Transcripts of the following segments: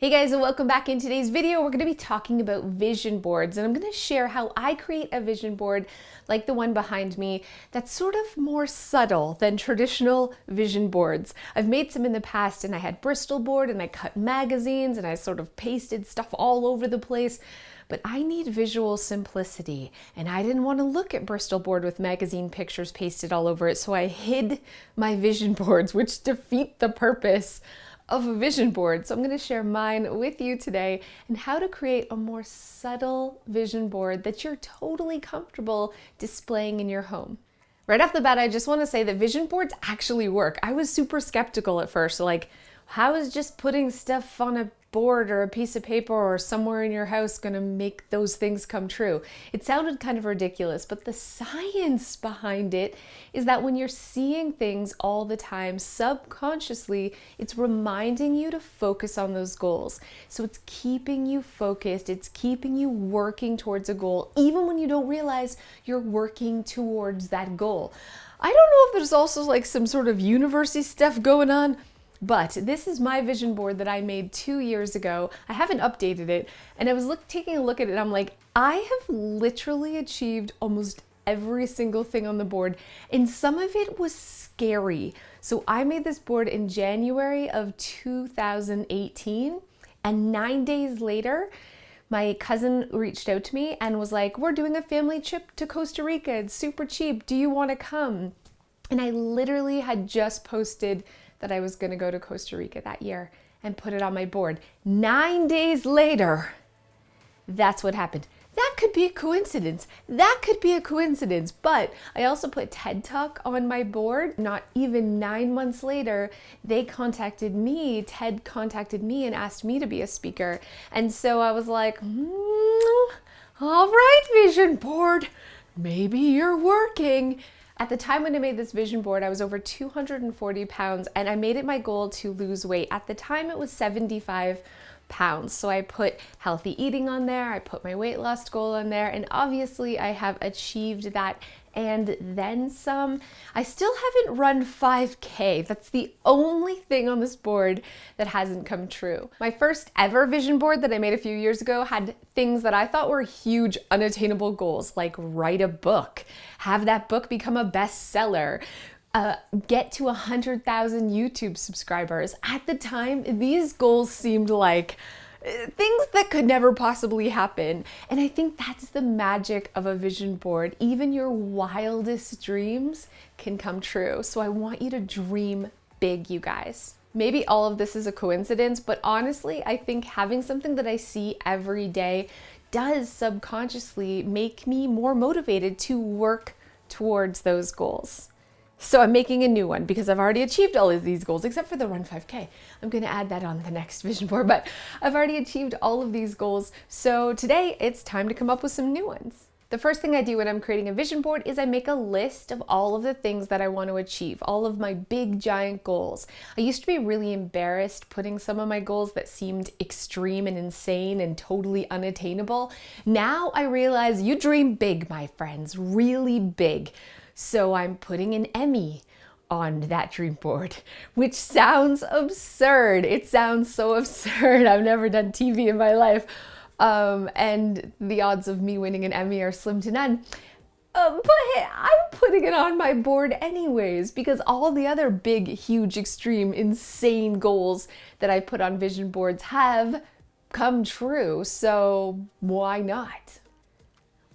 Hey guys, and welcome back. In today's video, we're going to be talking about vision boards, and I'm going to share how I create a vision board like the one behind me that's sort of more subtle than traditional vision boards. I've made some in the past, and I had Bristol board and I cut magazines and I sort of pasted stuff all over the place. But I need visual simplicity, and I didn't want to look at Bristol board with magazine pictures pasted all over it, so I hid my vision boards, which defeat the purpose of a vision board. So I'm going to share mine with you today and how to create a more subtle vision board that you're totally comfortable displaying in your home. Right off the bat, I just want to say that vision boards actually work. I was super skeptical at first, like, how is just putting stuff on a board or a piece of paper or somewhere in your house going to make those things come true? It sounded kind of ridiculous, but the science behind it is that when you're seeing things all the time, subconsciously, it's reminding you to focus on those goals. So it's keeping you focused, it's keeping you working towards a goal, even when you don't realize you're working towards that goal. I don't know if there's also like some sort of university stuff going on, but this is my vision board that I made 2 years ago. I haven't updated it, and I was taking a look at it, and I'm like, I have literally achieved almost every single thing on the board, and some of it was scary. So I made this board in January of 2018, and 9 days later, my cousin reached out to me and was like, we're doing a family trip to Costa Rica. It's super cheap. Do you want to come? And I literally had just posted that I was going to go to Costa Rica that year and put it on my board. 9 days later, that's what happened. That could be a coincidence. That could be a coincidence. But I also put TED Talk on my board. Not even 9 months later, TED contacted me and asked me to be a speaker. And so I was like, all right, vision board, maybe you're working. At the time when I made this vision board, I was over 240 pounds, and I made it my goal to lose weight. At the time, it was 75 pounds. So I put healthy eating on there, I put my weight loss goal on there, and obviously I have achieved that and then some. I still haven't run 5K. That's the only thing on this board that hasn't come true. My first ever vision board that I made a few years ago had things that I thought were huge, unattainable goals, like write a book, have that book become a bestseller, get to 100,000 YouTube subscribers. At the time, these goals seemed like things that could never possibly happen. And I think that's the magic of a vision board. Even your wildest dreams can come true. So I want you to dream big, you guys. Maybe all of this is a coincidence, but honestly, I think having something that I see every day does subconsciously make me more motivated to work towards those goals. So I'm making a new one because I've already achieved all of these goals, except for the Run 5K. I'm going to add that on the next vision board, but I've already achieved all of these goals. So today it's time to come up with some new ones. The first thing I do when I'm creating a vision board is I make a list of all of the things that I want to achieve, all of my big giant goals. I used to be really embarrassed putting some of my goals that seemed extreme and insane and totally unattainable. Now I realize you dream big, my friends, really big. So I'm putting an Emmy on that dream board, which sounds absurd. It sounds so absurd. I've never done TV in my life. And the odds of me winning an Emmy are slim to none. But hey, I'm putting it on my board anyways, because all the other big, huge, extreme, insane goals that I put on vision boards have come true. So why not?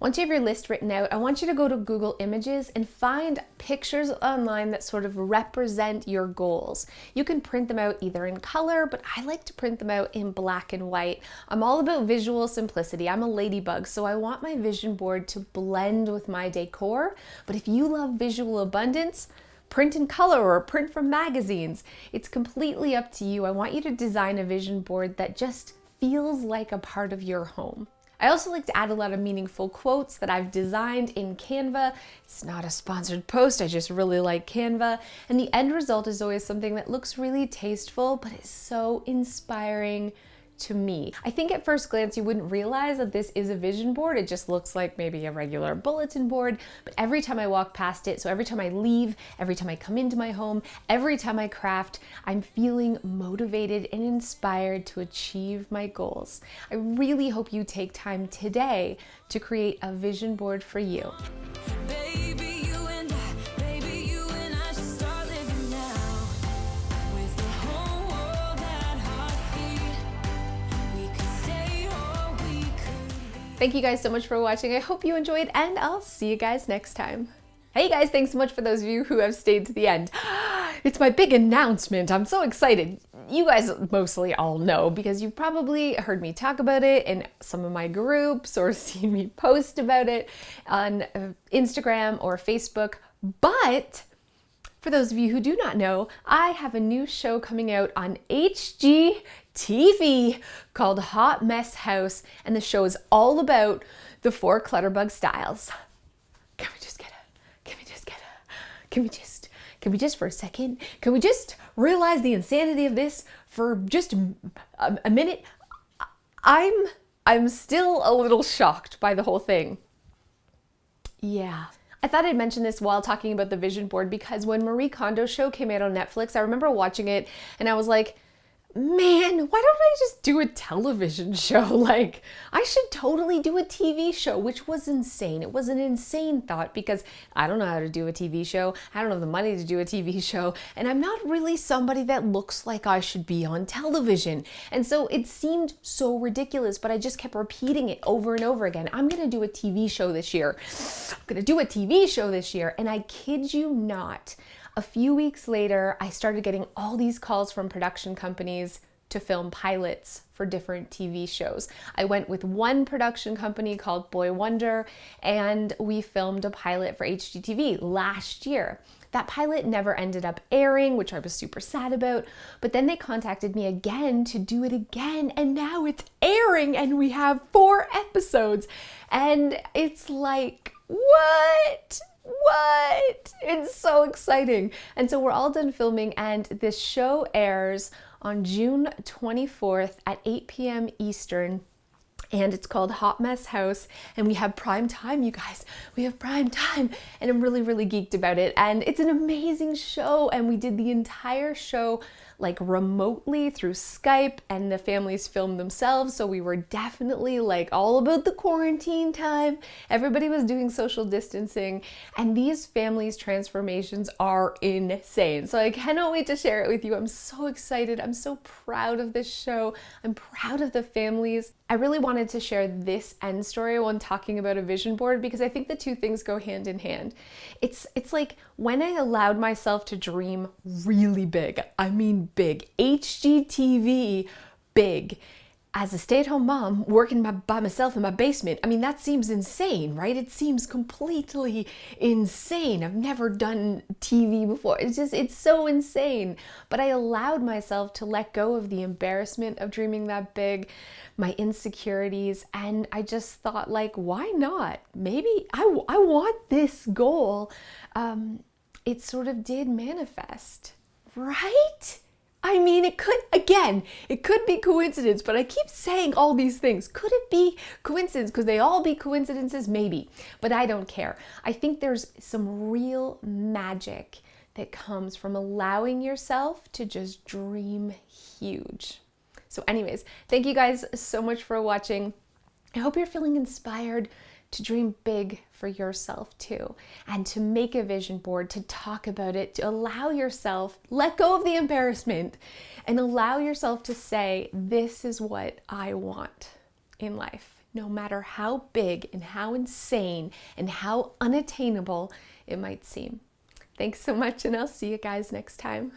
Once you have your list written out, I want you to go to Google Images and find pictures online that sort of represent your goals. You can print them out either in color, but I like to print them out in black and white. I'm all about visual simplicity. I'm a ladybug, so I want my vision board to blend with my decor. But if you love visual abundance, print in color or print from magazines. It's completely up to you. I want you to design a vision board that just feels like a part of your home. I also like to add a lot of meaningful quotes that I've designed in Canva. It's not a sponsored post, I just really like Canva. And the end result is always something that looks really tasteful, but is so inspiring to me. I think at first glance you wouldn't realize that this is a vision board. It just looks like maybe a regular bulletin board, but every time I walk past it, so every time I leave, every time I come into my home, every time I craft, I'm feeling motivated and inspired to achieve my goals. I really hope you take time today to create a vision board for you. Thank you guys so much for watching. I hope you enjoyed, and I'll see you guys next time. Hey guys, thanks so much for those of you who have stayed to the end. It's my big announcement. I'm so excited. You guys mostly all know because you've probably heard me talk about it in some of my groups or seen me post about it on Instagram or Facebook. But for those of you who do not know, I have a new show coming out on HGTV called Hot Mess House, and the show is all about the 4 Clutterbug styles. Can we just for a second, can we just realize the insanity of this for just a minute? I'm still a little shocked by the whole thing. Yeah. I thought I'd mention this while talking about the vision board because when Marie Kondo's show came out on Netflix, I remember watching it and I was like, man, why don't I just do a television show? Like, I should totally do a TV show, which was insane. It was an insane thought because I don't know how to do a TV show. I don't have the money to do a TV show. And I'm not really somebody that looks like I should be on television. And so it seemed so ridiculous, but I just kept repeating it over and over again. I'm going to do a TV show this year. I'm going to do a TV show this year. And I kid you not, a few weeks later, I started getting all these calls from production companies to film pilots for different TV shows. I went with one production company called Boy Wonder, and we filmed a pilot for HGTV last year. That pilot never ended up airing, which I was super sad about, but then they contacted me again to do it again, and now it's airing, and we have 4 episodes, and it's like, what? It's so exciting. And so we're all done filming, and this show airs on June 24th at 8 p.m. Eastern. And it's called Hot Mess House, and we have prime time, you guys. We have prime time, and I'm really, really geeked about it. And it's an amazing show, and we did the entire show like remotely through Skype, and the families filmed themselves, so we were definitely like all about the quarantine time. Everybody was doing social distancing, and these families' transformations are insane. So I cannot wait to share it with you. I'm so excited. I'm so proud of this show. I'm proud of the families. I really wanted to share this end story when talking about a vision board because I think the two things go hand in hand. It's like when I allowed myself to dream really big, I mean big, HGTV big, as a stay-at-home mom working by myself in my basement. I mean, that seems insane, right? It seems completely insane. I've never done TV before. It's so insane. But I allowed myself to let go of the embarrassment of dreaming that big, my insecurities, and I just thought, like, why not? Maybe I want this goal. It sort of did manifest, right? I mean, it could be coincidence, but I keep saying all these things. Could it be coincidence? Could they all be coincidences? Maybe, but I don't care. I think there's some real magic that comes from allowing yourself to just dream huge. So anyways, thank you guys so much for watching. I hope you're feeling inspired to dream big for yourself too, and to make a vision board, to talk about it, to allow yourself, let go of the embarrassment, and allow yourself to say, this is what I want in life, no matter how big and how insane and how unattainable it might seem. Thanks so much, and I'll see you guys next time.